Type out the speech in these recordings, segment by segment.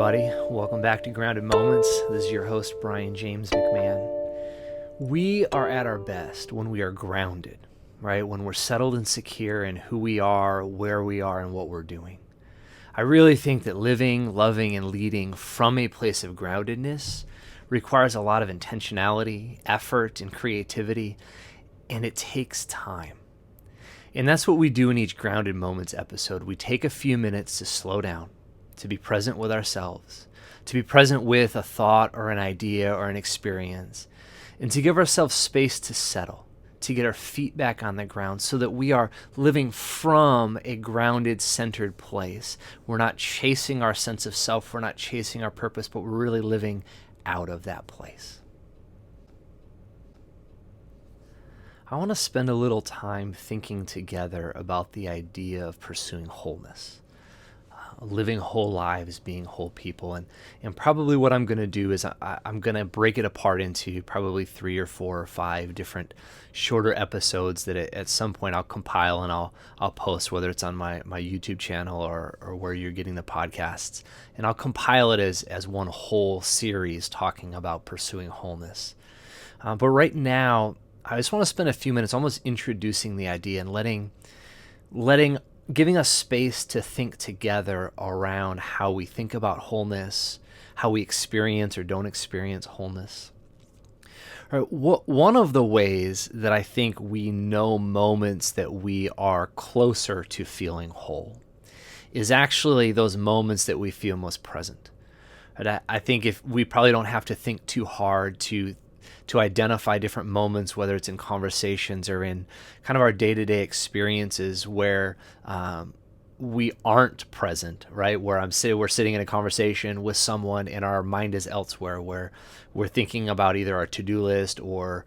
everybody. Welcome back to Grounded Moments. This is your host, Brian James McMahon. We are at our best when we are grounded, right? When we're settled and secure in who we are, where we are, and what we're doing. I really think that living, loving, and leading from a place of groundedness requires a lot of intentionality, effort, and creativity, and it takes time. And that's what we do in each Grounded Moments episode. We take a few minutes to slow down, to be present with ourselves, to be present with a thought or an idea or an experience, and to give ourselves space to settle, to get our feet back on the ground so that we are living from a grounded, centered place. We're not chasing our sense of self, we're not chasing our purpose, but we're really living out of that place. I want to spend a little time thinking together about the idea of pursuing wholeness. Living whole lives, being whole people. And probably what I'm going to do is I'm going to break it apart into probably 3 or 4 or 5 different shorter episodes that at some point I'll compile and I'll post, whether it's on my YouTube channel or where you're getting the podcasts. And I'll compile it as one whole series talking about pursuing wholeness. But right now, I just want to spend a few minutes almost introducing the idea and giving us space to think together around how we think about wholeness, how we experience or don't experience wholeness. All right, one of the ways that I think we know moments that we are closer to feeling whole is actually those moments that we feel most present. And I think if we probably don't have to think too hard to identify different moments, whether it's in conversations or in kind of our day-to-day experiences where we aren't present, right? Where we're sitting in a conversation with someone and our mind is elsewhere, where we're thinking about either our to-do list or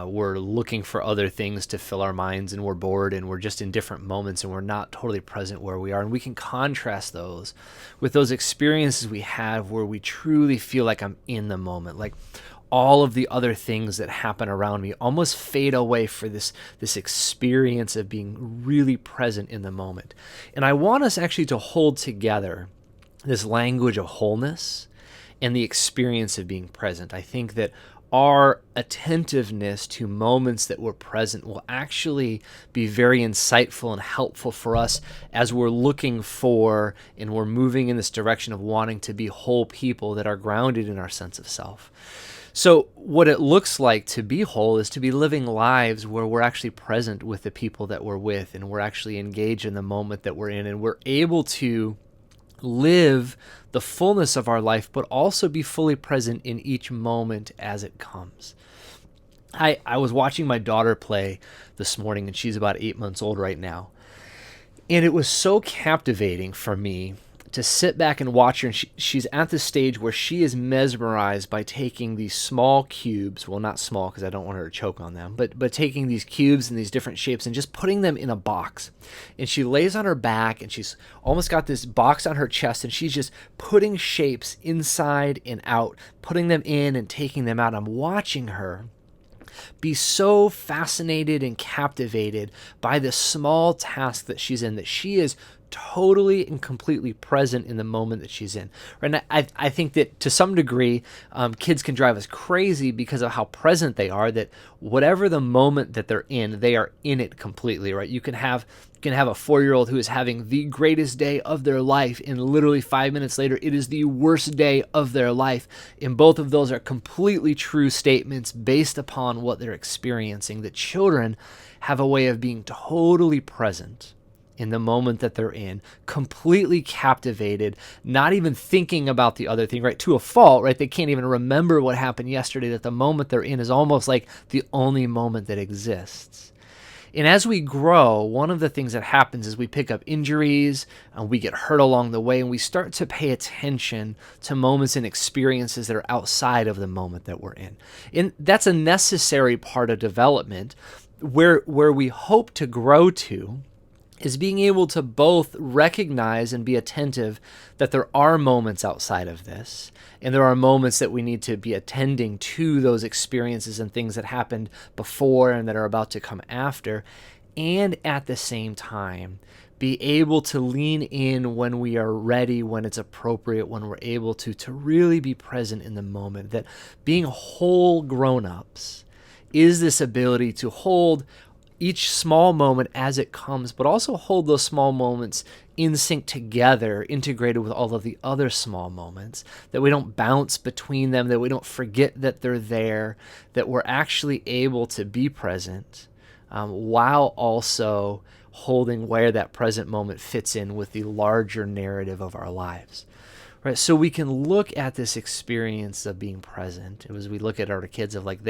we're looking for other things to fill our minds and we're bored and we're just in different moments and we're not totally present where we are. And we can contrast those with those experiences we have where we truly feel like I'm in the moment, like all of the other things that happen around me almost fade away for this experience of being really present in the moment. And I want us actually to hold together this language of wholeness and the experience of being present. I think that our attentiveness to moments that we're present will actually be very insightful and helpful for us as we're looking for and we're moving in this direction of wanting to be whole people that are grounded in our sense of self. So what it looks like to be whole is to be living lives where we're actually present with the people that we're with and we're actually engaged in the moment that we're in and we're able to live the fullness of our life, but also be fully present in each moment as it comes. I was watching my daughter play this morning, and she's about 8 months old right now. And it was so captivating for me to sit back and watch her, and she's at the stage where she is mesmerized by taking these small cubes, well, not small because I don't want her to choke on them, but taking these cubes in these different shapes and just putting them in a box. And she lays on her back and she's almost got this box on her chest and she's just putting shapes inside and out, putting them in and taking them out. I'm watching her be so fascinated and captivated by this small task that she's in, that she is totally and completely present in the moment that she's in. And I think that to some degree, kids can drive us crazy because of how present they are, that whatever the moment that they're in, they are in it completely, right? You can have a 4-year-old who is having the greatest day of their life, and literally 5 minutes later, it is the worst day of their life. And both of those are completely true statements based upon what they're experiencing, that children have a way of being totally present in the moment that they're in, completely captivated, not even thinking about the other thing, right? To a fault, right? They can't even remember what happened yesterday, that the moment they're in is almost like the only moment that exists. And as we grow, one of the things that happens is we pick up injuries, and we get hurt along the way, and we start to pay attention to moments and experiences that are outside of the moment that we're in. And that's a necessary part of development where we hope to grow to is being able to both recognize and be attentive that there are moments outside of this, and there are moments that we need to be attending to those experiences and things that happened before and that are about to come after, and at the same time, be able to lean in when we are ready, when it's appropriate, when we're able to really be present in the moment. That being whole grown-ups is this ability to hold each small moment as it comes, but also hold those small moments in sync together, integrated with all of the other small moments, that we don't bounce between them, that we don't forget that they're there, that we're actually able to be present while also holding where that present moment fits in with the larger narrative of our lives. Right? So we can look at this experience of being present as we look at our kids of like,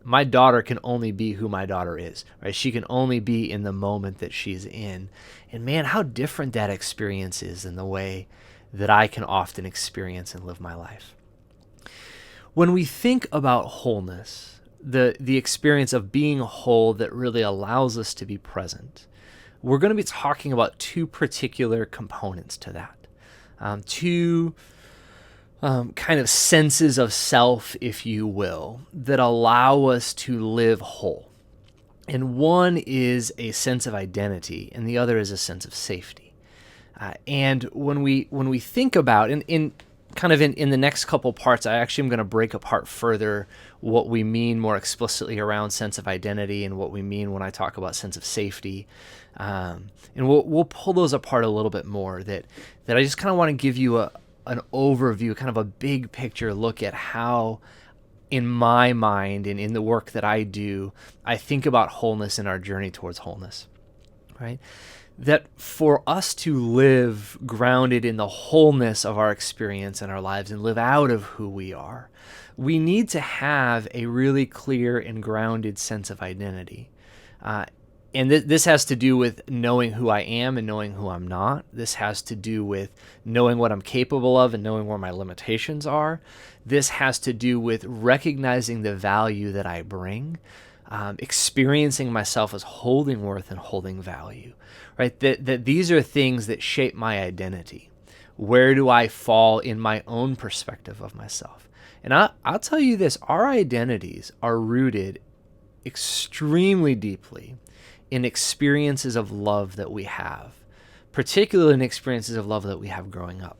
my daughter can only be who my daughter is, right? She can only be in the moment that she's in. And man, how different that experience is than the way that I can often experience and live my life. When we think about wholeness, the experience of being whole that really allows us to be present, we're going to be talking about two particular components to that. Two kind of senses of self, if you will, that allow us to live whole. And one is a sense of identity, and the other is a sense of safety. And when we think about, in the next couple parts, I actually am going to break apart further what we mean more explicitly around sense of identity and what we mean when I talk about sense of safety. And we'll pull those apart a little bit more. That I just kind of want to give you an overview, kind of a big picture look at how, in my mind and in the work that I do, I think about wholeness in our journey towards wholeness, right? That for us to live grounded in the wholeness of our experience and our lives and live out of who we are, we need to have a really clear and grounded sense of identity. And this has to do with knowing who I am and knowing who I'm not. This has to do with knowing what I'm capable of and knowing where my limitations are. This has to do with recognizing the value that I bring, experiencing myself as holding worth and holding value, right? That these are things that shape my identity. Where do I fall in my own perspective of myself? And I'll tell you this, our identities are rooted extremely deeply in experiences of love that we have, particularly in experiences of love that we have growing up.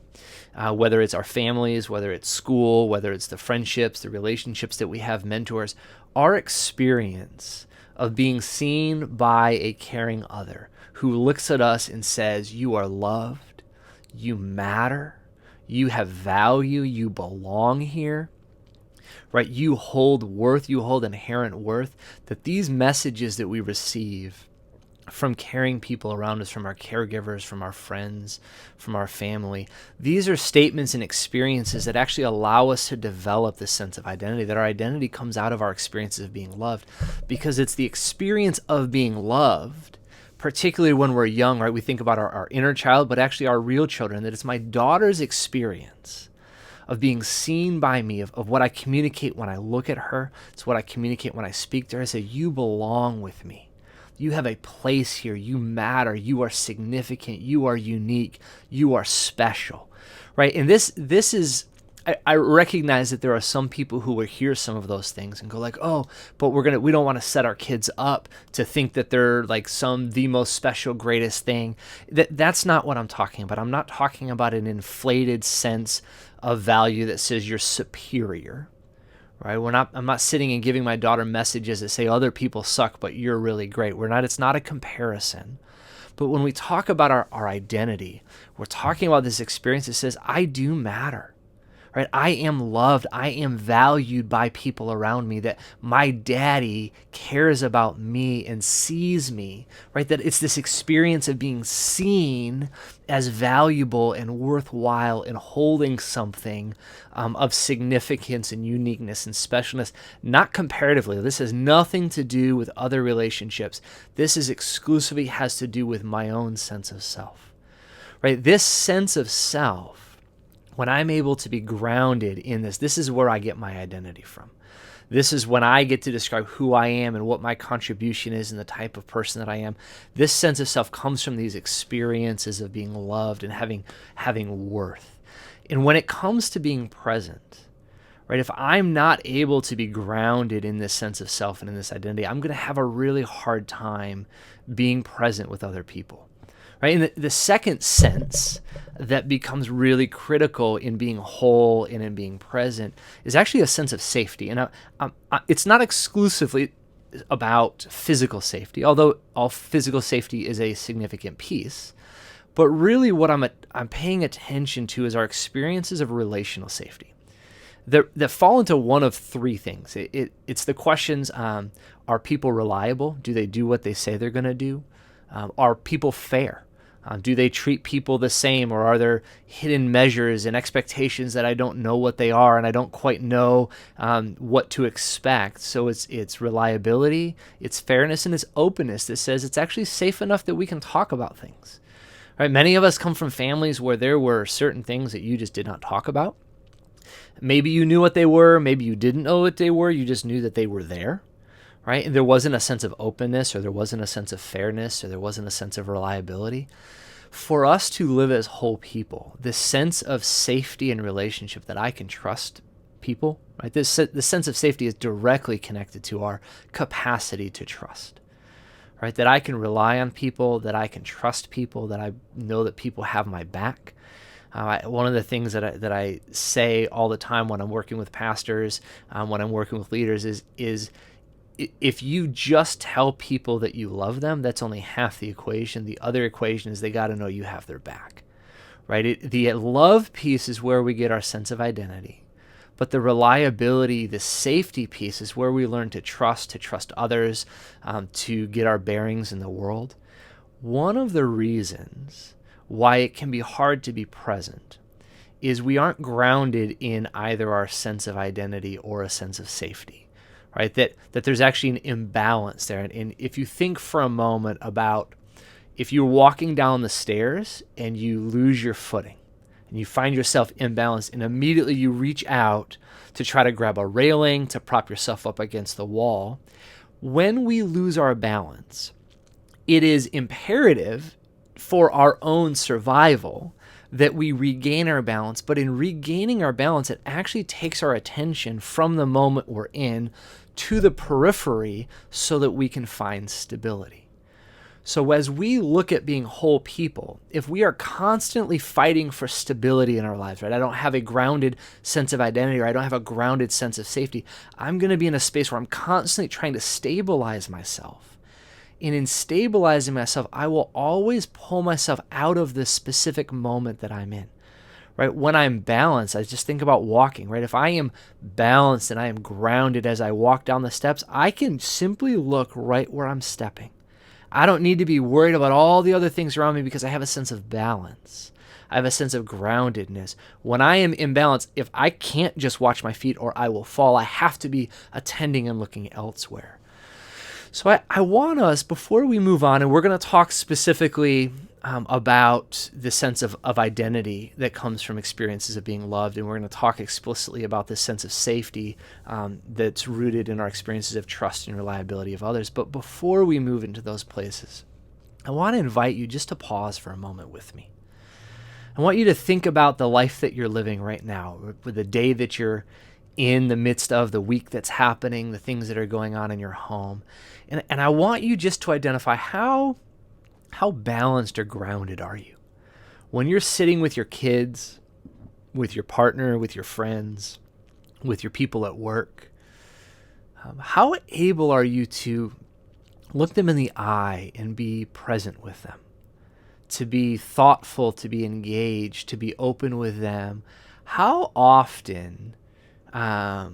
Whether it's our families, whether it's school, whether it's the friendships, the relationships that we have, mentors, our experience of being seen by a caring other who looks at us and says, you are loved, you matter, you have value, you belong here, right? You hold worth, you hold inherent worth, that these messages that we receive from caring people around us, from our caregivers, from our friends, from our family, these are statements and experiences that actually allow us to develop this sense of identity, that our identity comes out of our experiences of being loved, because it's the experience of being loved, particularly when we're young, right? We think about our inner child, but actually our real children, that it's my daughter's experience of being seen by me, of what I communicate when I look at her. It's what I communicate when I speak to her. I say, you belong with me. You have a place here. You matter. You are significant. You are unique. You are special, right? And this is, I recognize that there are some people who will hear some of those things and go like, oh, but we don't want to set our kids up to think that they're like the most special, greatest thing. That's not what I'm talking about. I'm not talking about an inflated sense of value that says you're superior, right? I'm not sitting and giving my daughter messages that say other people suck, but you're really great. It's not a comparison. But when we talk about our identity, we're talking about this experience that says, I do matter, right? I am loved. I am valued by people around me, that my daddy cares about me and sees me, right? That it's this experience of being seen as valuable and worthwhile and holding something of significance and uniqueness and specialness, not comparatively. This has nothing to do with other relationships. This is exclusively has to do with my own sense of self, right? This sense of self, when I'm able to be grounded in this is where I get my identity from. This is when I get to describe who I am and what my contribution is and the type of person that I am. This sense of self comes from these experiences of being loved and having worth. And when it comes to being present, right? If I'm not able to be grounded in this sense of self and in this identity, I'm going to have a really hard time being present with other people, right? And the second sense that becomes really critical in being whole and in being present is actually a sense of safety. And it's not exclusively about physical safety, although all physical safety is a significant piece. But really what I'm paying attention to is our experiences of relational safety that fall into one of three things. It's the questions, are people reliable? Do they do what they say they're going to do? Are people fair? Do they treat people the same, or are there hidden measures and expectations that I don't know what they are and I don't quite know what to expect? So it's reliability, it's fairness, and it's openness that says it's actually safe enough that we can talk about things. Right? Many of us come from families where there were certain things that you just did not talk about. Maybe you knew what they were, maybe you didn't know what they were, you just knew that they were there. Right? And there wasn't a sense of openness, or there wasn't a sense of fairness, or there wasn't a sense of reliability. For us to live as whole people, this sense of safety and relationship that I can trust people, right? The sense of safety is directly connected to our capacity to trust, right? That I can rely on people, that I can trust people, that I know that people have my back. One of the things that I say all the time when I'm working with pastors, when I'm working with leaders is if you just tell people that you love them, that's only half the equation. The other equation is they got to know you have their back, right? The love piece is where we get our sense of identity. But the reliability, the safety piece is where we learn to trust others, to get our bearings in the world. One of the reasons why it can be hard to be present is we aren't grounded in either our sense of identity or a sense of safety. Right, that there's actually an imbalance there. And if you think for a moment about if you're walking down the stairs and you lose your footing and you find yourself imbalanced and immediately you reach out to try to grab a railing to prop yourself up against the wall, when we lose our balance, it is imperative for our own survival that we regain our balance. But in regaining our balance, it actually takes our attention from the moment we're in to the periphery so that we can find stability. So as we look at being whole people, if we are constantly fighting for stability in our lives, right? I don't have a grounded sense of identity, or I don't have a grounded sense of safety. I'm going to be in a space where I'm constantly trying to stabilize myself. And in stabilizing myself, I will always pull myself out of the specific moment that I'm in. Right? When I'm balanced, I just think about walking, right? If I am balanced and I am grounded as I walk down the steps, I can simply look right where I'm stepping. I don't need to be worried about all the other things around me because I have a sense of balance. I have a sense of groundedness. When I am imbalanced, if I can't just watch my feet or I will fall, I have to be attending and looking elsewhere. So I want us, before we move on, and we're going to talk specifically about the sense of identity that comes from experiences of being loved, and we're going to talk explicitly about this sense of safety that's rooted in our experiences of trust and reliability of others. But before we move into those places, I want to invite you just to pause for a moment with me. I want you to think about the life that you're living right now, with the day that you're in the midst of, the week that's happening, the things that are going on in your home. And I want you just to identify how balanced or grounded are you? When you're sitting with your kids, with your partner, with your friends, with your people at work, how able are you to look them in the eye and be present with them? To be thoughtful, to be engaged, to be open with them? How often are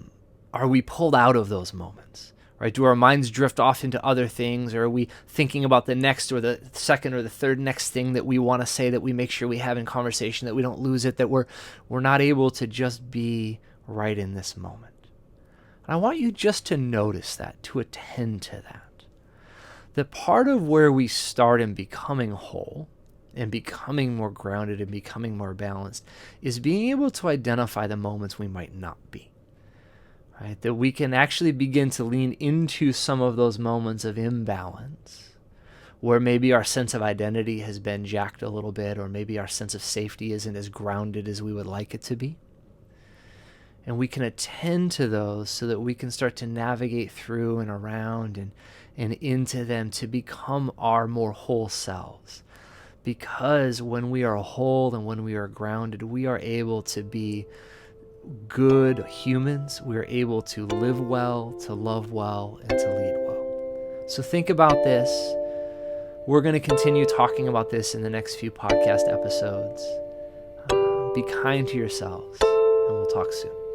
we pulled out of those moments? Right? Do our minds drift off into other things, or are we thinking about the next or the second or the third next thing that we want to say, that we make sure we have in conversation, that we don't lose it, that we're not able to just be right in this moment? And I want you just to notice that, to attend to that. That part of where we start in becoming whole and becoming more grounded and becoming more balanced is being able to identify the moments we might not be. Right? That we can actually begin to lean into some of those moments of imbalance, where maybe our sense of identity has been jacked a little bit, or maybe our sense of safety isn't as grounded as we would like it to be. And we can attend to those so that we can start to navigate through and around and into them to become our more whole selves. Because when we are whole and when we are grounded, we are able to be good humans. We are able to live well, to love well, and to lead well. So think about this. We're going to continue talking about this in the next few podcast episodes. Be kind to yourselves, and we'll talk soon.